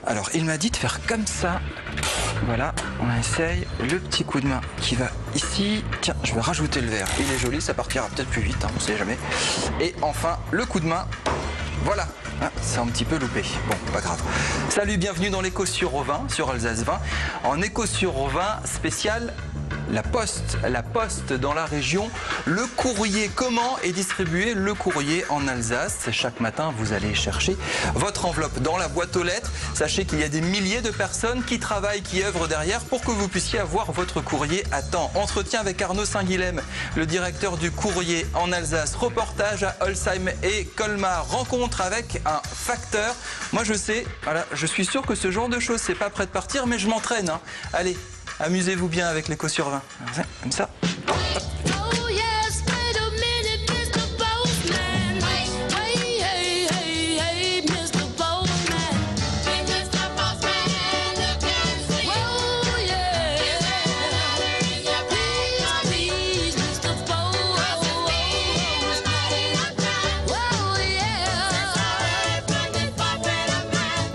Alors, il m'a dit de faire comme ça. Voilà, on essaye. Le petit coup de main qui va ici. Tiens, je vais rajouter le verre. Il est joli, ça partira peut-être plus vite, hein, on sait jamais. Et enfin, le coup de main. Voilà, ah, c'est un petit peu loupé. Bon, pas grave. Salut, bienvenue dans l'écho sur Auvin, sur Alsace 20. En écho sur Auvin, spécial la poste dans la région. Le courrier, comment est distribué le courrier en Alsace? Chaque matin, vous allez chercher votre enveloppe dans la boîte aux lettres. Sachez qu'il y a des milliers de personnes qui travaillent, qui œuvrent derrière pour que vous puissiez avoir votre courrier à temps. Entretien avec Arnaud Saint-Guilhem, le directeur du courrier en Alsace. Reportage à Holzheim et Colmar. Rencontre avec un facteur. Moi, je sais, voilà, je suis sûr que ce genre de choses, c'est pas prêt de partir, mais je m'entraîne. Hein. Allez. Amusez-vous bien avec l'écho sur 20. Comme ça.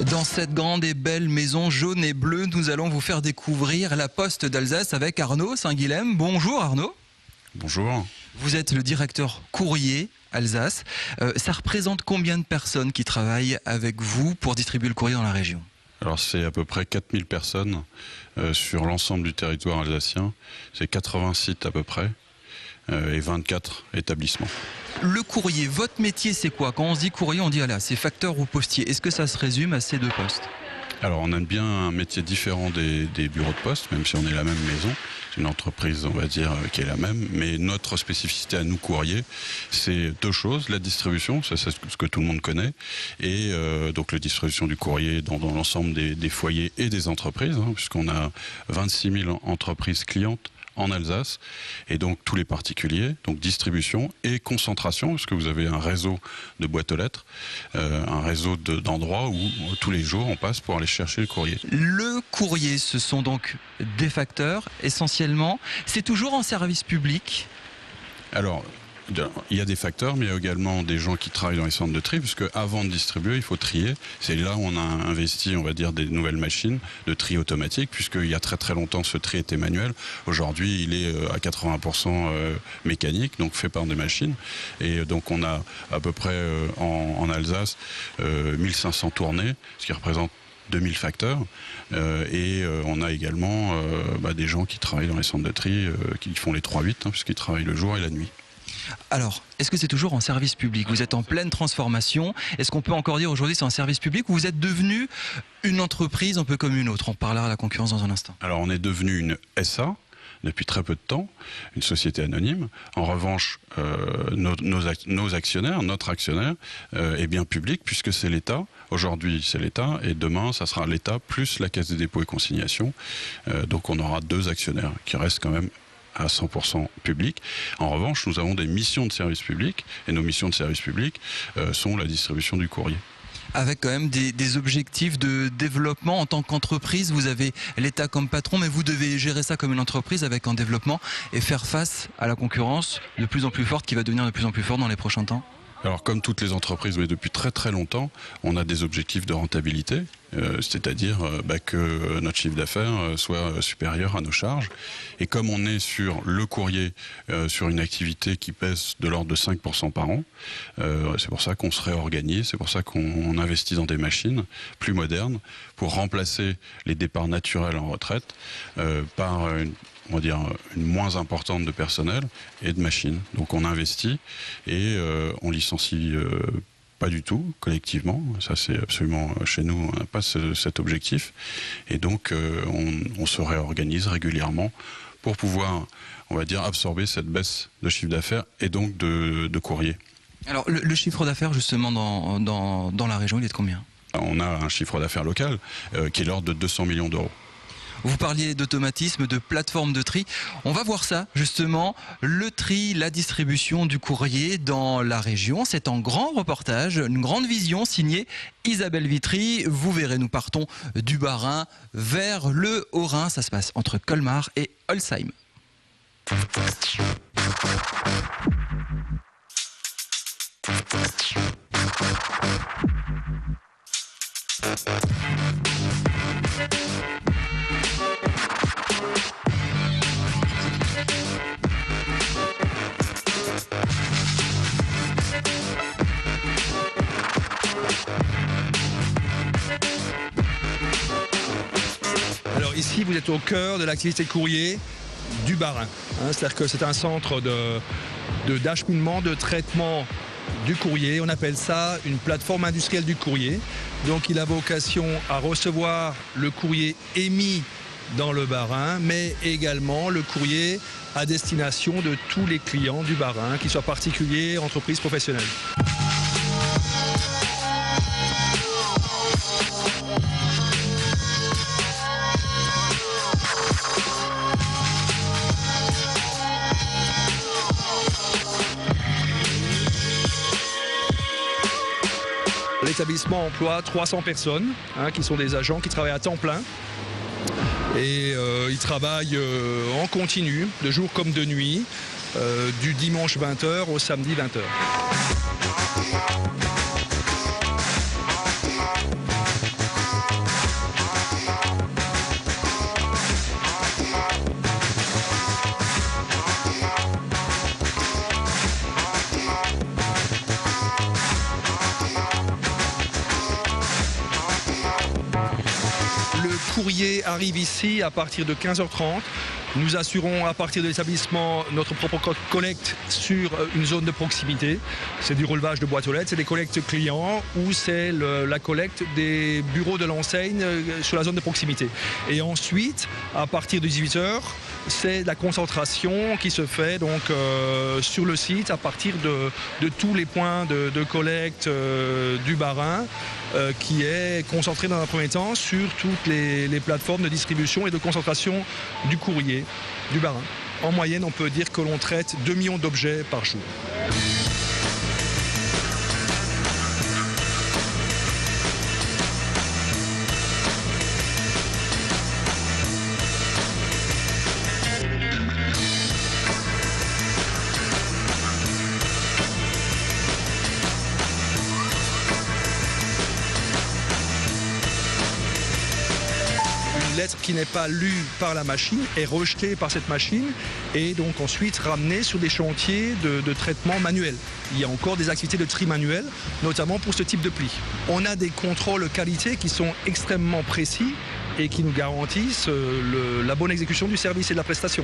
Dans cette grande et belle maison jaune et bleue, nous allons vous faire découvrir la Poste d'Alsace avec Arnaud Saint-Guilhem. Bonjour Arnaud. Bonjour. Vous êtes le directeur courrier Alsace. Ça représente combien de personnes qui travaillent avec vous pour distribuer le courrier dans la région? Alors c'est à peu près 4000 personnes sur l'ensemble du territoire alsacien. C'est 80 sites à peu près et 24 établissements. Le courrier, votre métier c'est quoi? Quand on se dit courrier, on dit ah là, c'est facteur ou postier. Est-ce que ça se résume à ces deux postes? Alors on a bien un métier différent des bureaux de poste, même si on est la même maison. C'est une entreprise, on va dire, qui est la même. Mais notre spécificité à nous, courrier, c'est deux choses. La distribution, ça c'est ce que tout le monde connaît. Et donc la distribution du courrier dans l'ensemble des foyers et des entreprises, hein, puisqu'on a 26 000 entreprises clientes en Alsace, et donc tous les particuliers, donc distribution et concentration, parce que vous avez un réseau de boîtes aux lettres, un réseau d'endroits où tous les jours on passe pour aller chercher le courrier. Le courrier, ce sont donc des facteurs essentiellement. C'est toujours en service public? Alors, il y a des facteurs, mais il y a également des gens qui travaillent dans les centres de tri, puisque avant de distribuer, il faut trier. C'est là où on a investi, on va dire, des nouvelles machines de tri automatique, puisqu'il y a très très longtemps, ce tri était manuel. Aujourd'hui, il est à 80% mécanique, donc fait par des machines. Et donc, on a à peu près en Alsace 1500 tournées, ce qui représente 2000 facteurs, et on a également des gens qui travaillent dans les centres de tri, qui font les 3-8, hein, puisqu'ils travaillent le jour et la nuit. Alors, est-ce que c'est toujours en service public? Vous êtes en pleine transformation. Est-ce qu'on peut encore dire aujourd'hui c'est en service public ou vous êtes devenu une entreprise un peu comme une autre? On parlera de la concurrence dans un instant. Alors, on est devenu une SA depuis très peu de temps, une société anonyme. En revanche, nos actionnaires, notre actionnaire est bien public puisque c'est l'État. Aujourd'hui, c'est l'État et demain, ça sera l'État plus la Caisse des dépôts et consignations. Donc, on aura deux actionnaires qui restent quand même à 100% public. En revanche, nous avons des missions de service public et nos missions de service public sont la distribution du courrier. Avec quand même des objectifs de développement en tant qu'entreprise. Vous avez l'État comme patron, mais vous devez gérer ça comme une entreprise avec un développement et faire face à la concurrence de plus en plus forte qui va devenir de plus en plus forte dans les prochains temps. Alors comme toutes les entreprises, mais depuis très très longtemps, on a des objectifs de rentabilité, c'est-à-dire que notre chiffre d'affaires soit supérieur à nos charges. Et comme on est sur le courrier, sur une activité qui pèse de l'ordre de 5% par an, c'est pour ça qu'on se réorganise, c'est pour ça qu'on investit dans des machines plus modernes pour remplacer les départs naturels en retraite par on va dire une moins importante de personnel et de machines. Donc on investit et on licencie pas du tout collectivement. Ça c'est absolument chez nous, on n'a pas cet objectif. Et donc on se réorganise régulièrement pour pouvoir, on va dire, absorber cette baisse de chiffre d'affaires et donc de courrier. Alors le chiffre d'affaires justement dans la région, il est de combien? On a un chiffre d'affaires local qui est l'ordre de 200 millions d'euros. Vous parliez d'automatisme, de plateforme de tri. On va voir ça, justement, le tri, la distribution du courrier dans la région. C'est un grand reportage, une grande vision signée Isabelle Vitry. Vous verrez, nous partons du Bas-Rhin vers le Haut-Rhin. Ça se passe entre Colmar et Holzheim. Alors ici, vous êtes au cœur de l'activité courrier du Bas-Rhin. C'est-à-dire que c'est un centre d'acheminement, de traitement du courrier. On appelle ça une plateforme industrielle du courrier. Donc il a vocation à recevoir le courrier émis dans le Bas-Rhin, mais également le courrier à destination de tous les clients du Bas-Rhin, qu'ils soient particuliers, entreprises, professionnelles. L'établissement emploie 300 personnes, qui sont des agents qui travaillent à temps plein. Et ils travaillent en continu, de jour comme de nuit, du dimanche 20h au samedi 20h. Le courrier arrive ici à partir de 15h30. Nous assurons à partir de l'établissement notre propre collecte sur une zone de proximité. C'est du relevage de boîtes aux lettres, c'est des collectes clients ou c'est la collecte des bureaux de l'enseigne sur la zone de proximité. Et ensuite, à partir de 18h, c'est la concentration qui se fait donc sur le site à partir de tous les points de collecte du Bas-Rhin qui est concentré dans un premier temps sur toutes les plateformes de distribution et de concentration du courrier du Bas-Rhin. En moyenne, on peut dire que l'on traite 2 millions d'objets par jour. Lettre qui n'est pas lue par la machine est rejetée par cette machine et donc ensuite ramenée sur des chantiers de traitement manuel. Il y a encore des activités de tri manuel, notamment pour ce type de pli. On a des contrôles qualité qui sont extrêmement précis et qui nous garantissent la bonne exécution du service et de la prestation.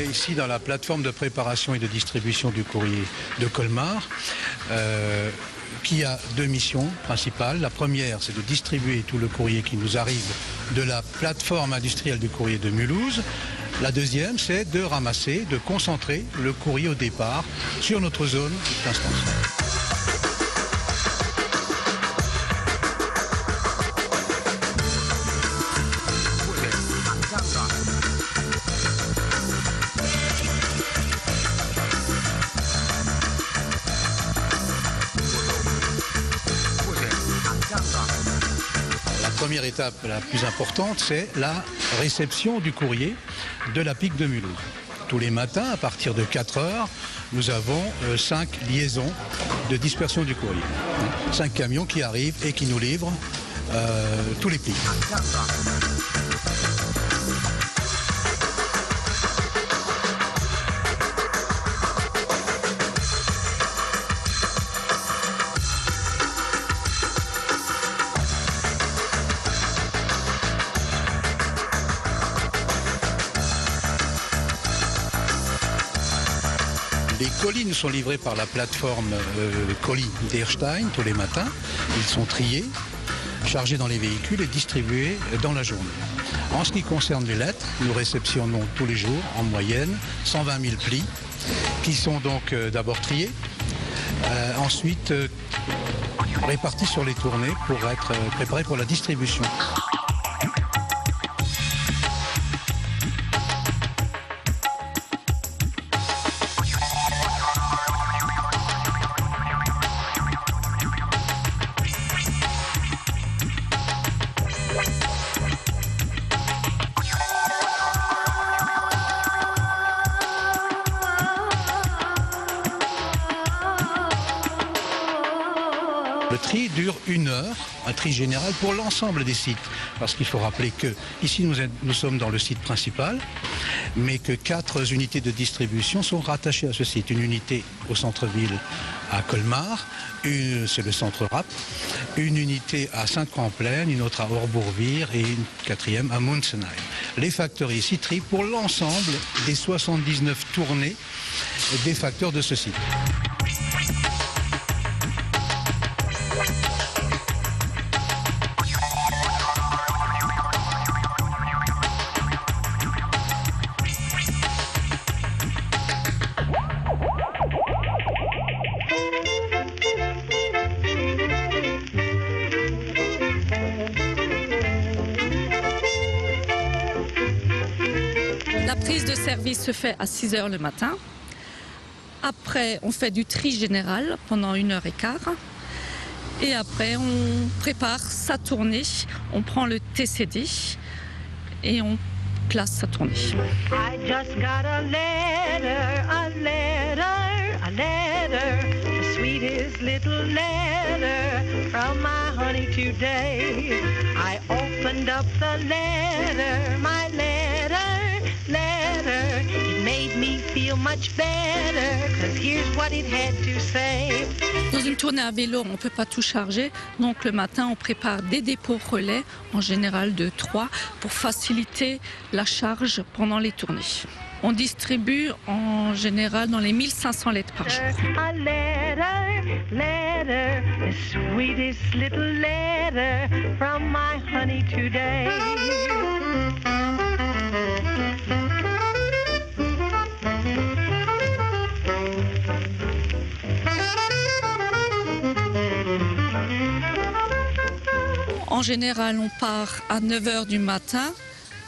Ici dans la plateforme de préparation et de distribution du courrier de Colmar qui a 2 missions principales. La première, c'est de distribuer tout le courrier qui nous arrive de la plateforme industrielle du courrier de Mulhouse. La deuxième, c'est de ramasser, de concentrer le courrier au départ sur notre zone d'instance. La première étape la plus importante, c'est la réception du courrier de la pique de Mulhouse. Tous les matins, à partir de 4h, nous avons 5 liaisons de dispersion du courrier. 5 camions qui arrivent et qui nous livrent tous les plis. Les colis nous sont livrés par la plateforme colis d'Erstein tous les matins. Ils sont triés, chargés dans les véhicules et distribués dans la journée. En ce qui concerne les lettres, nous réceptionnons tous les jours, en moyenne, 120 000 plis, qui sont donc d'abord triés, ensuite répartis sur les tournées pour être préparés pour la distribution. Le tri dure 1 heure, un tri général pour l'ensemble des sites. Parce qu'il faut rappeler que ici nous sommes dans le site principal, mais que 4 unités de distribution sont rattachées à ce site. Une unité au centre-ville à Colmar, c'est le centre RAP, une unité à Saint-Croix-en-Plaine, une autre à Orbourvire et une 4e à Munzenheim. Les facteurs ici trient pour l'ensemble des 79 tournées des facteurs de ce site. La prise de service se fait à 6 h le matin. Après, on fait du tri général pendant 1h15. Et après, on prépare sa tournée. On prend le TCD et on place sa tournée. I just got a letter, the sweetest little letter from my honey today. I opened up the letter, my letter. It made me feel much better, 'cause here's what it had to say. Dans une tournée à vélo, on ne peut pas tout charger. Donc le matin, on prépare des dépôts relais, en général de 3, pour faciliter la charge pendant les tournées. On distribue en général dans les 1500 lettres par jour. A letter, the sweetest little letter from my honey today. En général, on part à 9 h du matin,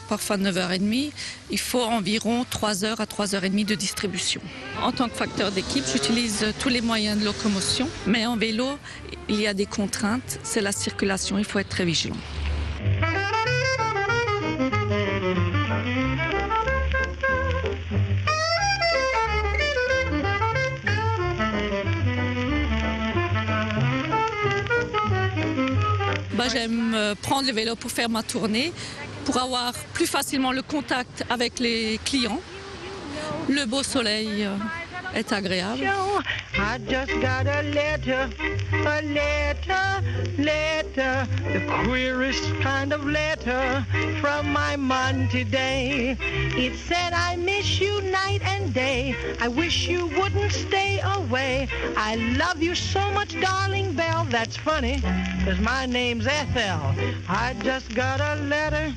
parfois 9 h 30. Il faut environ 3 h à 3 h 30 de distribution. En tant que facteur d'équipe, j'utilise tous les moyens de locomotion. Mais en vélo, il y a des contraintes. C'est la circulation, il faut être très vigilant. J'aime prendre le vélo pour faire ma tournée, pour avoir plus facilement le contact avec les clients. Le beau soleil est agréable. I just got a letter, the queerest kind of letter from my man today. It said, I miss you night and day. I wish you wouldn't stay away. I love you so much, darling Belle. That's funny, 'cause my name's Ethel. I just got a letter,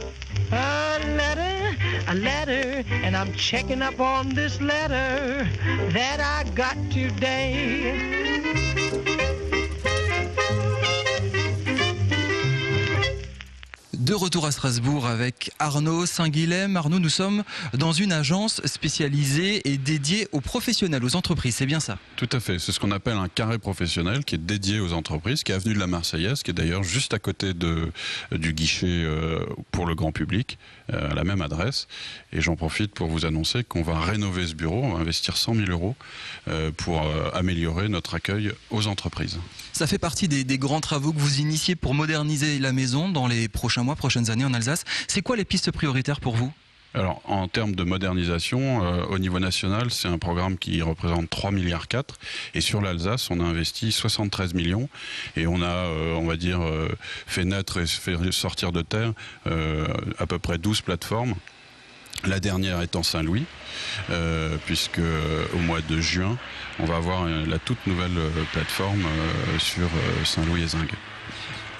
and I'm checking up on this letter that I got today. De retour à Strasbourg avec Arnaud Saint-Guilhem. Arnaud, nous sommes dans une agence spécialisée et dédiée aux professionnels, aux entreprises, c'est bien ça? Tout à fait, c'est ce qu'on appelle un carré professionnel qui est dédié aux entreprises, qui est avenue de la Marseillaise, qui est d'ailleurs juste à côté du guichet pour le grand public, à la même adresse. Et j'en profite pour vous annoncer qu'on va rénover ce bureau, on va investir 100 000 € pour améliorer notre accueil aux entreprises. Ça fait partie des grands travaux que vous initiez pour moderniser la maison dans les prochains mois, prochaines années en Alsace. C'est quoi les pistes prioritaires pour vous? Alors, en termes de modernisation, au niveau national, c'est un programme qui représente 3,4 milliards. Et sur l'Alsace, on a investi 73 millions. Et on a, on va dire, fait naître et fait sortir de terre à peu près 12 plateformes. La dernière étant Saint-Louis, puisque au mois de juin, on va avoir la toute nouvelle plateforme sur Saint-Louis et Zingues.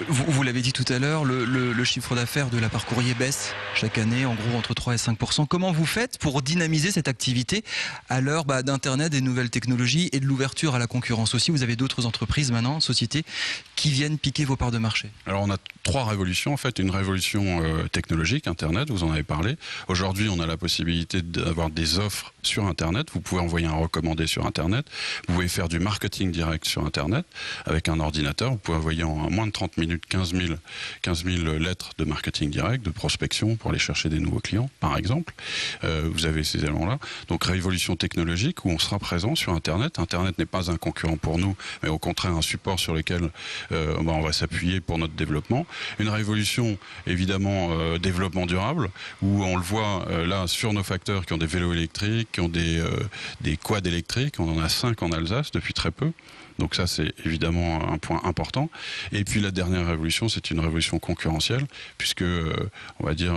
Vous l'avez dit tout à l'heure, le chiffre d'affaires de la Parcourrier baisse chaque année, en gros entre 3 et 5%. Comment vous faites pour dynamiser cette activité à l'heure d'Internet, des nouvelles technologies et de l'ouverture à la concurrence aussi? Vous avez d'autres entreprises maintenant, sociétés, qui viennent piquer vos parts de marché. Alors on a 3 révolutions en fait. Une révolution technologique, Internet, vous en avez parlé. Aujourd'hui, on a la possibilité d'avoir des offres sur Internet. Vous pouvez envoyer un recommandé sur Internet. Vous pouvez faire du marketing direct sur Internet avec un ordinateur. Vous pouvez envoyer en moins de 30 minutes minute 15 000 lettres de marketing direct, de prospection pour aller chercher des nouveaux clients, par exemple. Vous avez ces éléments-là. Donc révolution technologique où on sera présent sur Internet. Internet n'est pas un concurrent pour nous, mais au contraire un support sur lequel on va s'appuyer pour notre développement. Une révolution, évidemment, développement durable, où on le voit là sur nos facteurs qui ont des vélos électriques, qui ont des quads électriques. On en a 5 en Alsace depuis très peu. Donc ça, c'est évidemment un point important. Et puis la dernière révolution, c'est une révolution concurrentielle, puisque, on va dire,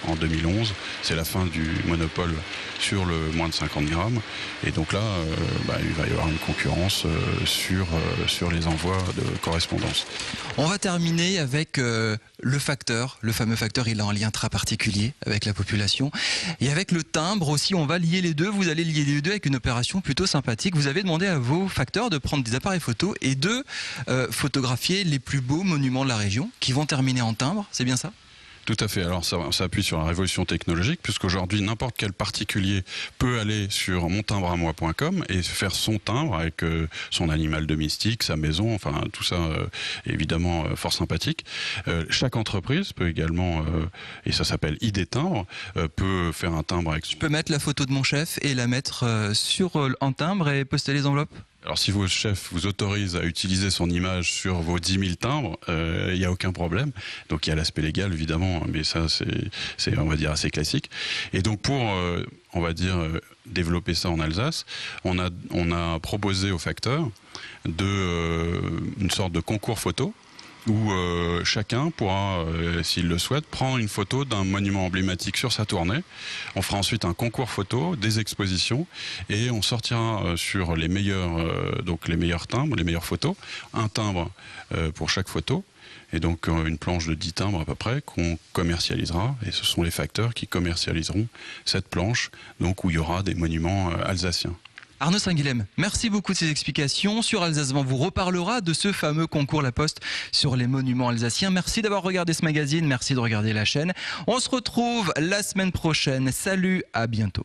en 2011, c'est la fin du monopole sur le moins de 50 grammes. Et donc là, il va y avoir une concurrence sur les envois de correspondance. On va terminer avec le facteur, le fameux facteur. Il a un lien très particulier avec la population. Et avec le timbre aussi, on va lier les deux. Vous allez lier les deux avec une opération plutôt sympathique. Vous avez demandé à vos facteurs de prendre des appareils photo et de photographier les plus beaux monuments de la région qui vont terminer en timbre, c'est bien ça ? Tout à fait. Alors ça appuie sur la révolution technologique, puisqu'aujourd'hui n'importe quel particulier peut aller sur montimbreamoi.com et faire son timbre avec son animal domestique, sa maison, enfin tout ça évidemment fort sympathique. Chaque entreprise peut également, et ça s'appelle ID Timbre, peut faire un timbre avec... Je peux mettre la photo de mon chef et la mettre sur un timbre et poster les enveloppes ? Alors si votre chef vous autorise à utiliser son image sur vos 10 000 timbres, il n'y a aucun problème. Donc il y a l'aspect légal évidemment, mais ça c'est on va dire assez classique. Et donc pour on va dire développer ça en Alsace, on a proposé aux facteurs une sorte de concours photo où chacun pourra, s'il le souhaite, prendre une photo d'un monument emblématique sur sa tournée. On fera ensuite un concours photo, des expositions, et on sortira sur les meilleurs timbres, les meilleures photos, un timbre pour chaque photo, et donc une planche de 10 timbres à peu près qu'on commercialisera, et ce sont les facteurs qui commercialiseront cette planche, donc où il y aura des monuments alsaciens. Arnaud Saint-Guilhem, merci beaucoup de ces explications. Sur Alsace Vent vous reparlera de ce fameux concours La Poste sur les monuments alsaciens. Merci d'avoir regardé ce magazine, merci de regarder la chaîne. On se retrouve la semaine prochaine. Salut, à bientôt.